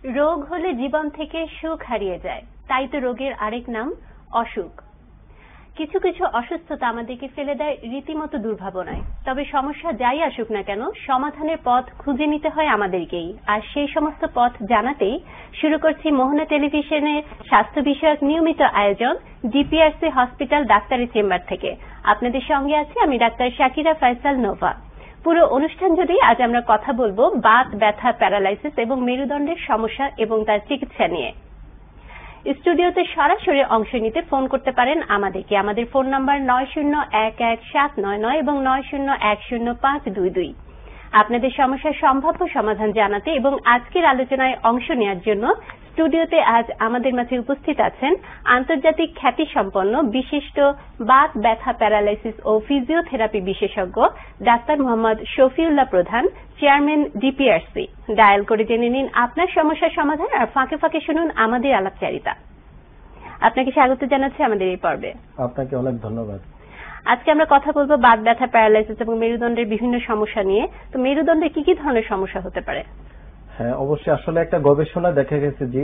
রোগ হলে জীবন থেকে সুখ হারিয়ে যায়, তাই তো রোগের আরেক নাম অসুখ। কিছু কিছু অসুস্থতা আমাদেরকে ফেলে দেয় রীতিমতো দুর্ভাবনায়। তবে সমস্যা যাই আসুক না কেন, সমাধানের পথ খুঁজে নিতে হয় আমাদেরকেই। আর সেই সমস্ত পথ জানাতেই শুরু করছি মোহনা টেলিভিশনের স্বাস্থ্য বিষয়ক নিয়মিত আয়োজন ডিপিআরসি হসপিটাল ডাক্তারি চেম্বার থেকে। আপনাদের সঙ্গে আছি আমি ডাক্তার শাকিরা ফয়সাল নোভা। পুরো অনুষ্ঠান জুড়ে আজ আমরা কথা বলবো বাত, ব্যথা, প্যারালাইসিস এবং মেরুদণ্ডের সমস্যা এবং তার চিকিৎসা নিয়ে। স্টুডিওতে সরাসরি অংশ নিতে ফোন করতে পারেন আমাদেরকে। আমাদের ফোন নাম্বার 90117999 এবং 90105222। আপনাদের সমস্যার সম্ভাব্য সমাধান জানাতে এবং আজকের আলোচনায় অংশ নেওয়ার জন্য স্টুডিওতে আজ আমাদের মাঝে উপস্থিত আছেন আন্তর্জাতিক খ্যাতিসম্পন্ন বিশিষ্ট বাত, ব্যথা, প্যারালাইসিস ও ফিজিওথেরাপি বিশেষজ্ঞ ডাক্তার মোহাম্মদ শফিউল্লাহ প্রধান, চেয়ারম্যান ডিপিআরসি। ডায়াল করে জেনে নিন আপনার সমস্যার সমাধান আর ফাঁকে ফাঁকে শুনুন আমাদের আলাপচারিতা। আপনাকে স্বাগত জানাচ্ছি আমাদের এই পর্বে। আপনাকে অনেক ধন্যবাদ। আজকে আমরা কথা বলবো বাত, ব্যথা, প্যারালাইসিস এবং মেরুদণ্ডের বিভিন্ন সমস্যা নিয়ে। তো মেরুদণ্ডে কি কি ধরনের সমস্যা হতে পারে? হ্যাঁ, অবশ্যই। আসলে একটা গবেষণা দেখা গেছে যে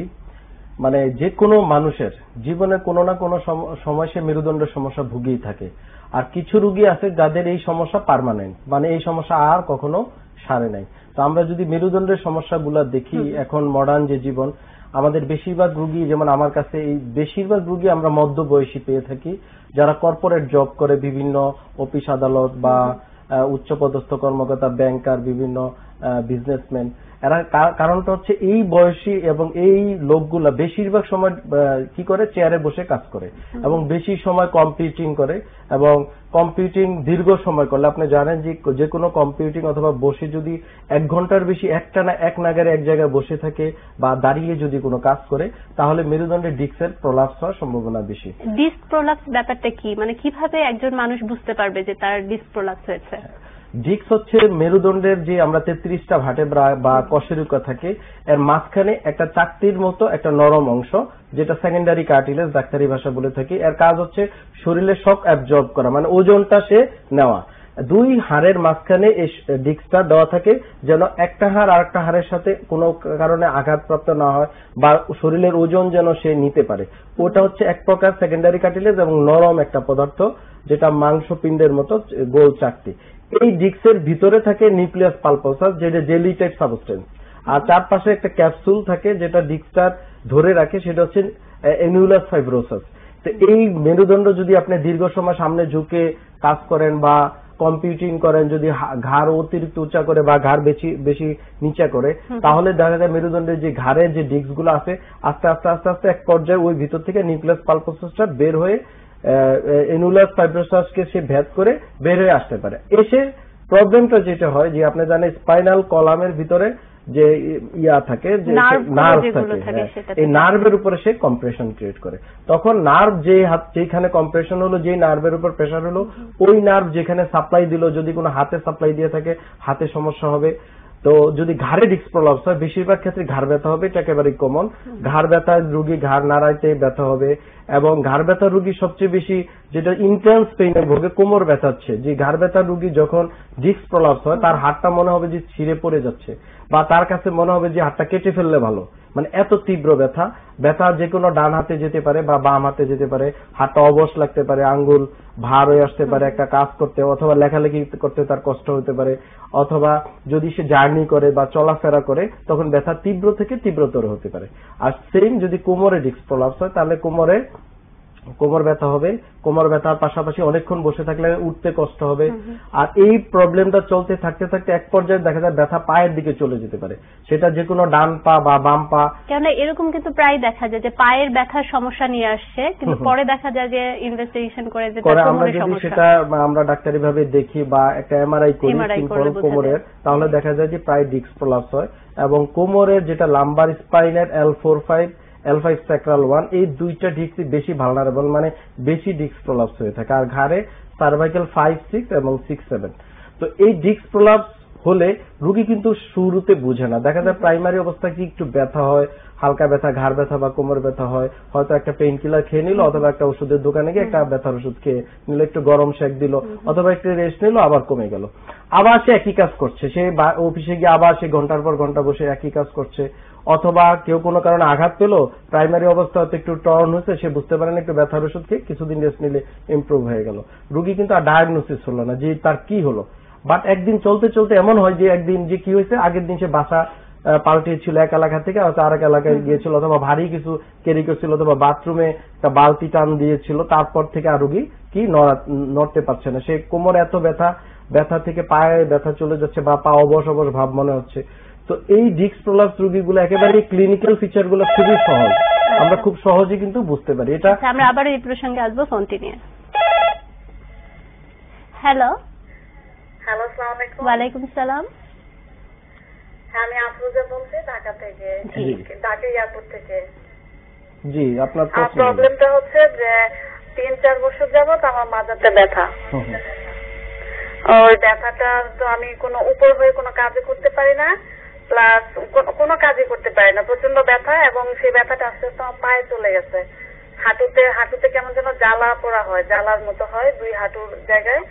মানে যে কোনো মানুষের জীবনে কোনো না কোনো সময় সে মেরুদণ্ডের সমস্যা ভুগেই থাকে। আর কিছু রোগী আছে যাদের এই সমস্যা পার্মানেন্ট, মানে এই সমস্যা আর কখনো সারে নাই। তো আমরা যদি মেরুদণ্ডের সমস্যাগুলো দেখি, এখন মডার্ন যে জীবন, আমাদের বেশিরভাগ রোগী, যেমন আমার কাছে এই বেশিরভাগ রোগী আমরা মধ্যবয়সী পেয়ে থাকি, যারা কর্পোরেট জব করে, বিভিন্ন অফিস আদালত বা উচ্চপদস্থ কর্মকর্তা, ব্যাংকার, বিভিন্ন বিজনেসম্যান। এরা কারণটা হচ্ছে এই বয়সী এবং এই লোকগুলা বেশিরভাগ সময় কি করে, চেয়ারে বসে কাজ করে এবং বেশি সময় কম্পিউটিং করে। এবং কম্পিউটিং দীর্ঘ সময় করলে আপনি জানেন যে কোনো কম্পিউটিং অথবা বসে যদি 1 ঘন্টার বেশি একটানা এক নাগারে এক জায়গায় বসে থাকে বা দাঁড়িয়ে যদি কোনো কাজ করে, তাহলে মেরুদণ্ডে ডিস্কের প্রলাপস হওয়ার সম্ভাবনা বেশি। ডিস্ক প্রলাপস ব্যাপারটা কি, মানে কিভাবে একজন মানুষ বুঝতে পারবে যে তার ডিস্ক প্রলাপস হয়েছে? ডিস্ক হচ্ছে মেরুদণ্ডের যে আমরা 33টা ভার্টেব্রা বা কশেরুকা থাকে, এর মাঝখানে একটা চাকতির মতো একটা নরম অংশ, যেটা সেকেন্ডারি কার্টিলেজ ডাক্তারি ভাষা বলে থাকি। এর কাজ হচ্ছে শরীরে শক অ্যাবজর্ব করা, মানে ওজনটা সে নেওয়া। 2 হাড়ের মাঝখানে এই ডিস্কটা দেওয়া থাকে, যেন একটা হাড় আরেকটা হাড়ের সাথে কোনো কারণে আঘাতপ্রাপ্ত না হয় বা শরীরের ওজন যেন সে নিতে পারে। ওটা হচ্ছে এক প্রকার সেকেন্ডারি কার্টিলেজ এবং নরম একটা পদার্থ, যেটা মাংসপিণ্ডের মতো গোল চাকতি। এই ডিস্কের ভিতরে থাকে নিউক্লিয়াস পালপোসাস, যেটা জেলি টাইপ সাবস্টেন্স। আর চারপাশে একটা ক্যাপসুল থাকে যেটা ডিস্কটা ধরে রাখে, সেটা হচ্ছে অ্যানুলাস ফাইব্রোসাস। তো এই মেরুদণ্ড যদি আপনি দীর্ঘ সময় সামনে ঝুঁকে কাজ করেন বা কম্পিউটিং করেন, যদি ঘাড় অতিরিক্ত উঁচা করে বা ঘাড় বেশি নিচা করে, তাহলে দেখা যায় মেরুদণ্ডের যে ঘাড়ের যে ডিস্কগুলো আছে আস্তে আস্তে আস্তে আস্তে এক পর্যায়ে ওই ভিতর থেকে নিউক্লিয়াস পালপোসাসটা বের হয়ে অ্যানুলাস ফাইব্রোসাসকে সে ভেদ করে বের হয়ে আসতে পারে। এসে প্রবলেমটা যেটা হয় যে আপনি জানেন স্পাইনাল কলামের ভিতরে যে ইয়া থাকে, যে নার্ভ থাকে, এই নার্ভের উপরে সে কম্প্রেশন ক্রিয়েট করে। তখন নার্ভ যেখানে কম্প্রেশন হলো, যে নার্ভের উপর প্রেসার হলো, ওই নার্ভ যেখানে সাপ্লাই দিল, যদি কোনো হাতে সাপ্লাই দিয়ে থাকে হাতে সমস্যা হবে। তো যদি ঘাড়ে ডিস্ক প্রলাপস হয়, বেশিরভাগ ক্ষেত্রে ঘাড় ব্যথা হবে, এটা একেবারেই কমন। ঘাড় ব্যথার রোগী ঘাড় নাড়াইতে ব্যথা হবে, এবং ঘাড় ব্যথার রোগী সবচেয়ে বেশি যেটা ইন্টেন্স পেইনে ভোগে কোমর ব্যথাচ্ছে। যে ঘাড় ব্যথার রোগী যখন ডিস্ক প্রলাপস হয়, তার হাড়টা মনে হবে যে ছিঁড়ে পড়ে যাচ্ছে, বা তার কাছে মনে হবে যে হাড়টা কেটে ফেললে ভালো, মানে এত তীব্র ব্যথা যে কোনো ডান হাতে যেতে পারে বা বাম হাতে যেতে পারে। হাতটা অবশ লাগতে পারে, আঙ্গুল ভার হয়ে আসতে পারে একটা কাজ করতে, অথবা লেখালেখি করতে তার কষ্ট হতে পারে, অথবা যদি সে জার্নি করে বা চলাফেরা করে তখন ব্যথা তীব্র থেকে তীব্রতর হতে পারে। আর সেম যদি কোমরে ডিস্ক প্রলাপস হয়, তাহলে কোমর ব্যথা হবে। কোমর ব্যথার পাশাপাশি অনেকক্ষণ বসে থাকলে উঠতে কষ্ট হবে। আর এই প্রবলেমটা চলতে থাকতে থাকতে এক পর্যায়ে দেখা যায় ব্যথা পায়ের দিকে চলে যেতে পারে, সেটা যে কোনো ডান পা বা বাম পা। কেন এরকম কিন্তু প্রায় দেখা যায় যে পায়ের ব্যথার সমস্যা নিয়ে আসছে, কিন্তু পরে দেখা যায় যে ইনভেস্টিগেশন করে যে আমরা যদি সেটা আমরা ডাক্তারি ভাবে দেখি বা একটা এমআরআই করি সিম্পল কোমরের, তাহলে দেখা যায় যে প্রায় ডিস্ক প্রলাপস হয়। এবং কোমরের যেটা লাম্বার স্পাইনের L4-5 L5 স্যাক্রাল 1, এই 2টা ডিস্ক বেশি ভালনারেবল, মানে বেশি ডিস্ক প্রলাপস হয়ে থাকে। আর ঘাড়ে সার্ভাইকাল 5, 6 এবং 6, 7। তো এই ডিস্ক প্রলাপস হলে রোগী কিন্তু শুরুতে বুঝে না। দেখা যায় প্রাইমারি অবস্থায় কি একটু ব্যথা হয়, হালকা ব্যথা, ঘাড় ব্যথা বা কোমর ব্যথা হয়, হয়তো একটা পেইন কিলার খেয়ে নিল অথবা একটা ওষুধের দোকানে গিয়ে একটা ব্যথার ওষুধ খেয়ে নিল, একটু গরম শেক দিল অথবা একটু রেস্ট নিল, আবার কমে গেল। আবার সে একই কাজ করছে, সে অফিসে গিয়ে আবার সে ঘন্টার পর ঘন্টা বসে একই কাজ করছে। অথবা কেউ কোনো কারণে আঘাত পেলো, প্রাইমারি অবস্থা হয়তো একটু টর্ন হয়েছে, সে বুঝতে পারে না, একটু ব্যথার ওষুধ খেয়ে কিছুদিন রেস্ট নিলে ইমপ্রুভ হয়ে গেল। রোগী কিন্তু আর ডায়াগনোসিস হলো না যে তার কি হলো। বাট একদিন চলতে চলতে এমন হয় যে একদিন যে কি হয়েছে, আগের দিন সে বাসা পাল্টিয়েছিল এক এলাকা থেকে হয়তো আরেক এলাকায় গিয়েছিল, অথবা ভারী কিছু ক্যারি করছিল, অথবা বাথরুমে একটা বালতি টান দিয়েছিল, তারপর থেকে আর রোগী কি নড়তে পারছে না। সে কোমরে এত ব্যথা থেকে পায়ে ব্যথা চলে যাচ্ছে বা পা অবশ অবশ ভাব মনে হচ্ছে। তো এই ডিস্ক প্রলাপস রোগীগুলো একেবারে ক্লিনিক্যাল ফিচার গুলো খুবই সহজ, আমরা খুব সহজে কিন্তু বুঝতে পারি এটা। আমরা আবার এই প্রসঙ্গে আসবো ফোনটি নিয়ে। হ্যালো। হ্যালো, আসসালামু আলাইকুম। ওয়ালাইকুম সালাম। আমি আফরোজা বলছি ঢাকা থেকে, ঢাকা এয়ারপোর্ট থেকে। জি, আপনার প্রবলেমটা হচ্ছে যে 3-4 বছর যাবত আমার মাজাতে ব্যথা। ওই ব্যথাটা তো আমি কোনো উপর হয়ে কোনো কাজই করতে পারি না, প্লাস কোনো কাজই করতে পারি না, প্রচন্ড ব্যথা। এবং সেই ব্যথাটা আস্তে আস্তে আমার পায়ে চলে গেছে, হাঁটুতে কেমন যেন জ্বালা পোড়া হয়, জ্বালার মতো হয় 2 হাঁটুর জায়গায়।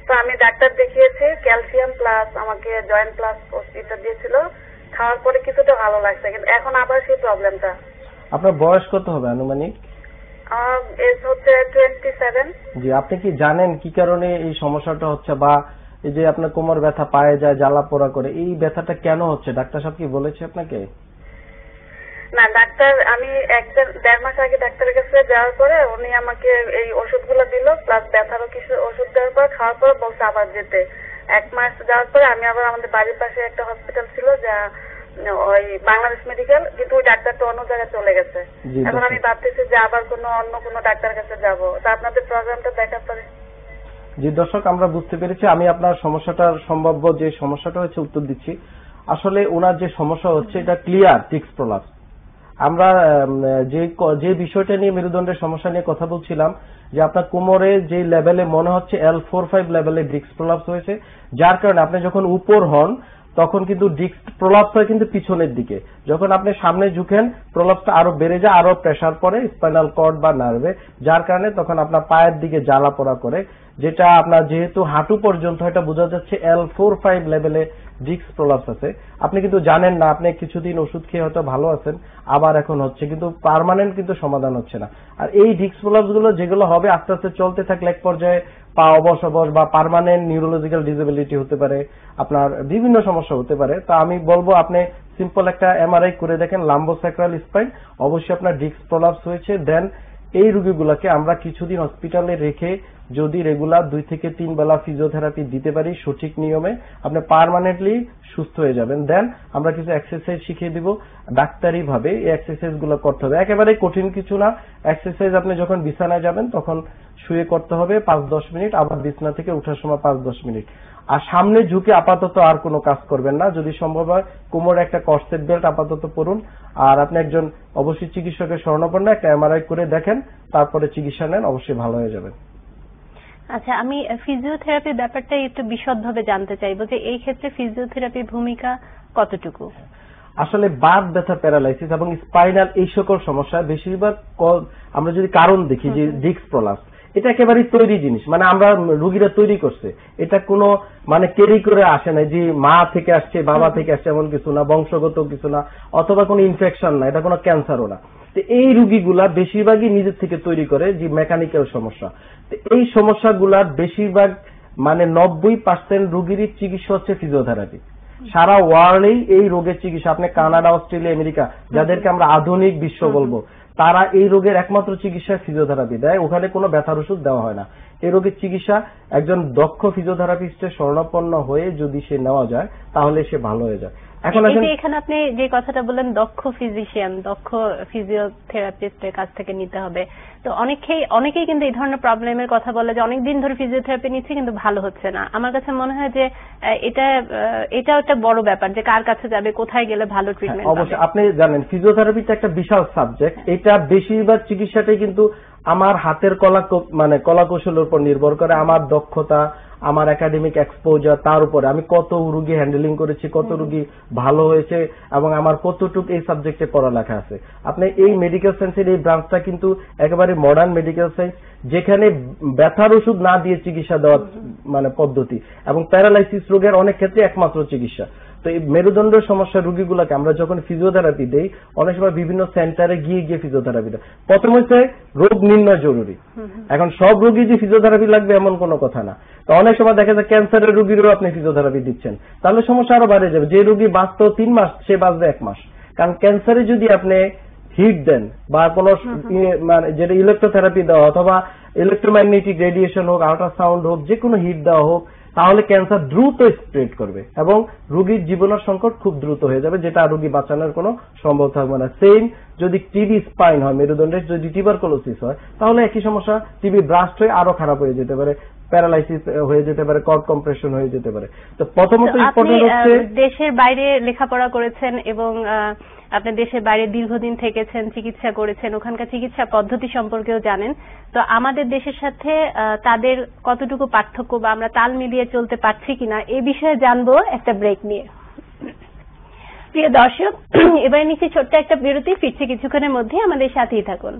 তো আমি ডাক্তার দেখিয়েছি, ক্যালসিয়াম প্লাস আমাকে জয়েন্ট প্লাস এটা দিয়েছিল, খাওয়ার পরে কিছুটা ভালো লাগছে, কিন্তু এখন আবার সেই প্রবলেমটা। আপনার বয়স কত হবে আনুমানিক? এজ হচ্ছে 27। জি, আপনি কি জানেন কি কারণে এই সমস্যাটা হচ্ছে, বা এই যে আপনার কোমর ব্যথা, পায়ে যায়, জ্বালা পোড়া করে, এই ব্যথাটা কেন হচ্ছে? ডাক্তার সাহেব কি বলেছে আপনাকে? না, ডাক্তার আমি 1-1.5 মাস আগে ডাক্তারের কাছে যাওয়ার পরে উনি আমাকে এই ওষুধগুলো দিল, প্লাস ব্যথারও কিছু ওষুধ দেওয়ার পর খাওয়ার পর বলছে আবার যেতে। 1 মাস যাওয়ার পরে আমি আবার আমাদের বাড়ির পাশে একটা হসপিটাল ছিল, যা ওই বাংলাদেশ মেডিকেল, কিন্তু ওই ডাক্তারটা অন্য জায়গায় চলে গেছে। এখন আমি ভাবতেছি যে আবার অন্য কোনো ডাক্তারের কাছে যাব, তা আপনাদের প্রোগ্রামটা দেখার পরে। জি দর্শক, আমরা বুঝতে পেরেছি। আমি আপনার সমস্যাটার সম্ভাব্য যে সমস্যাটা হচ্ছে উত্তর দিচ্ছি। আসলে ওনার যে সমস্যা হচ্ছে এটা ক্লিয়ার ডিস্ক প্রলাপস। আমরা যে বিষয়টা নিয়ে মেরুদণ্ডের সমস্যা নিয়ে কথা বলছিলাম, যে আপনার কোমরে যে লেভেলে মনে হচ্ছে L4-5 লেভেলে ডিস্ক প্রলাপস হয়েছে, যার কারণে আপনি যখন উপর হন তখন কিন্তু ডিস্ক প্রলাপস হয় কিন্তু পিছনের দিকে। যখন আপনি সামনে ঝুঁকেন প্রলাপসটা আরো বেড়ে যায়, আরো প্রেসার পড়ে স্পাইনাল কর্ড বা নার্ভে, যার কারণে তখন আপনার পায়ের দিকে জ্বালা পোড়া করে, যেটা আপনার যেহেতু হাঁটু পর্যন্ত এটা বোঝা যাচ্ছে L4-5 লেভেলে ডিস্ক প্রলাপস আছে। আপনি কিন্তু জানেন না, আপনি কিছুদিন ওষুধ খেয়ে হয়তো ভালো আছেন, আবার এখন হচ্ছে, কিন্তু পার্মানেন্ট কিন্তু সমাধান হচ্ছে না। আর এই ডিস্ক প্রলাপস গুলো যেগুলো হবে আস্তে আস্তে চলতে থাকলে এক পর্যায়ে পা অবশ বা পার্মানেন্ট নিউরোলজিক্যাল ডিসেবিলিটি হতে পারে, আপনার বিভিন্ন সমস্যা হতে পারে। তা আমি বলবো আপনি সিম্পল একটা এমআরআই করে দেখেন লাম্বোস্যাক্রাল স্পাইন, অবশ্যই আপনার ডিস্ক প্রলাপস হয়েছে। দেন এই রোগীগুলোকে আমরা কিছুদিন হসপিটালে রেখে যদি রেগুলার 2 থেকে 3 বেলা ফিজিওথেরাপি দিতে পারি সঠিক নিয়মে, আপনি পার্মানেন্টলি সুস্থ হয়ে যাবেন। দেন আমরা কিছু এক্সারসাইজ শিখিয়ে দিব ডাক্তারি ভাবে, এই এক্সারসাইজ গুলো করতে হবে, একেবারে কঠিন কিছু না। এক্সারসাইজ আপনি যখন বিছানায় যাবেন তখন শুয়ে করতে হবে 5-10 মিনিট, আবার বিছানা থেকে ওঠার সময় 5-10 মিনিট। আর সামনে ঝুঁকে আপাতত আর কোনো কাজ করবেন না, যদি সম্ভব হয় কোমরে একটা কর্সেট বেল্ট আপাতত পরুন। আর আপনি একজন অবশ্যই চিকিৎসকের শরণাপন্ন, একটা এমআরআই করে দেখেন, তারপরে চিকিৎসা নেন, অবশ্যই ভালো হয়ে যাবেন। আচ্ছা, আমি ফিজিওথেরাপির ব্যাপারটা একটু বিশদভাবে জানতে চাইবো যে এই ক্ষেত্রে ফিজিওথেরাপির ভূমিকা কতটুকু? আসলে বাত ব্যথা, প্যারালাইসিস এবং স্পাইনাল এই সকল সমস্যা বেশিরভাগ আমরা যদি কারণ দেখি যে ডিস্ক প্রলাপস, এটা একেবারে তৈরি জিনিস, মানে আমরা রোগীরা তৈরি করছে, এটা কোনো মানে ক্যারি করে আসে না, যে মা থেকে আসছে বাবা থেকে আসছে এমন কিছু না, বংশগত কিছু না, অথবা কোনো ইনফেকশন না, এটা কোনো ক্যান্সারও না। তো এই রোগীগুলা বেশিরভাগই নিজের থেকে তৈরি করে, যে মেকানিক্যাল সমস্যা। তো এই সমস্যাগুলার বেশিরভাগ মানে 90% রোগীরই চিকিৎসা হচ্ছে ফিজিওথেরাপি। সারা ওয়ার্ল্ডেই এই রোগের চিকিৎসা, আপনি কানাডা, অস্ট্রেলিয়া, আমেরিকা, যাদেরকে আমরা আধুনিক বিশ্ব বলবো, তারা এই রোগের একমাত্র চিকিৎসা ফিজিওথেরাপি দেয়, ওখানে কোনো ব্যথার ওষুধ দেওয়া হয় না। এই রোগের চিকিৎসা একজন দক্ষ ফিজিওথেরাপিস্টের শরণাপন্ন হয়ে যদি সে নেওয়া যায় তাহলে সে ভালো হয়ে যায়। এখন এখানে আপনি যে কথাটা বললেন দক্ষ ফিজিশিয়ান, দক্ষ ফিজিওথেরাপিস্টের কাছ থেকে নিতে হবে, তো অনেকেই কিন্তু এই ধরনের প্রবলেমের কথা বলে যে অনেকদিন ধরে ফিজিওথেরাপি নিচ্ছে কিন্তু ভালো হচ্ছে না। আমার কাছে মনে হয় যে এটাও একটা বড় ব্যাপার যে কার কাছে যাবে, কোথায় গেলে ভালো ট্রিটমেন্ট পাবে। অবশ্যই আপনি জানেন ফিজিওথেরাপিটা একটা বিশাল সাবজেক্ট, এটা বেশিরভাগ চিকিৎসাটাই কিন্তু আমার হাতের কলা কৌশলের উপর নির্ভর করে, আমার দক্ষতা, আমার একাডেমিক এক্সপোজার, তার উপরে আমি কত রুগী হ্যান্ডেলিং করেছি, কত রুগী ভালো হয়েছে এবং আমার কতটুকু এই সাবজেক্টে পড়ালেখা আছে। আপনি এই মেডিকেল সায়েন্সের এই ব্রাঞ্চটা কিন্তু একেবারে মডার্ন মেডিকেল সায়েন্স, যেখানে ব্যথার ওষুধ না দিয়ে চিকিৎসা দেওয়ার মানে পদ্ধতি এবং প্যারালাইসিস রোগের অনেক ক্ষেত্রে একমাত্র চিকিৎসা। তো এই মেরুদণ্ডের সমস্যার রোগীগুলোকে আমরা যখন ফিজিওথেরাপি দেই, অনেক সময় বিভিন্ন সেন্টারে গিয়ে ফিজিওথেরাপি দেয়। প্রথম হচ্ছে রোগ নির্ণয় জরুরি। এখন সব রোগী যে ফিজিওথেরাপি লাগবে এমন কোনো কথা না। তো অনেক সময় দেখা যায় ক্যান্সারের রোগীরও আপনি ফিজিওথেরাপি দিচ্ছেন, তাহলে সমস্যা আরো বাড়ে যাবে। যে রোগী বাঁচত 3 মাস সে বাঁচবে 1 মাস। কারণ ক্যান্সারে যদি আপনি হিট দেন বা কোনো মানে যেটা ইলেকট্রোথেরাপি দেওয়া অথবা ইলেকট্রোম্যাগনেটিক রেডিয়েশন হোক, আল্ট্রাসাউন্ড হোক, যে কোনো হিট দেওয়া হোক, তাহলে ক্যান্সার দ্রুত স্প্রেড করবে এবং রোগীর জীবনের সংকট খুব দ্রুত হয়ে যাবে, যেটা রোগী বাঁচানোর কোনো সম্ভব থাকবে না। সেম যদি টিবি স্পাইন হয়, মেরুদণ্ডের যদি টিউবারকুলোসিস হয়, তাহলে একই সমস্যা, টিবি ব্রাস্ট হয়ে আরো খারাপ হয়ে যেতে পারে, প্যারালাইসিস হয়ে যেতে পারে, কর্ড কম্প্রেশন হয়ে যেতে পারে। তো প্রথমত ইম্পর্টেন্ট হচ্ছে দেশের বাইরে লেখাপড়া করেছেন এবং আপনি দেশের বাইরে দীর্ঘদিন থেকেছেন, চিকিৎসা করেছেন, ওখানকার চিকিৎসা পদ্ধতি সম্পর্কেও জানেন। তো আমাদের দেশের সাথে তাদের কতটুকু পার্থক্য বা আমরা তাল মিলিয়ে চলতে পারছি কিনা এই বিষয়ে জানবো একটা ব্রেক নিয়ে। প্রিয় দর্শক, এবারে নিচ্ছি ছোট্ট একটা বিরতি, ফিরছি কিছুক্ষণের মধ্যে, আমাদের সাথেই থাকুন।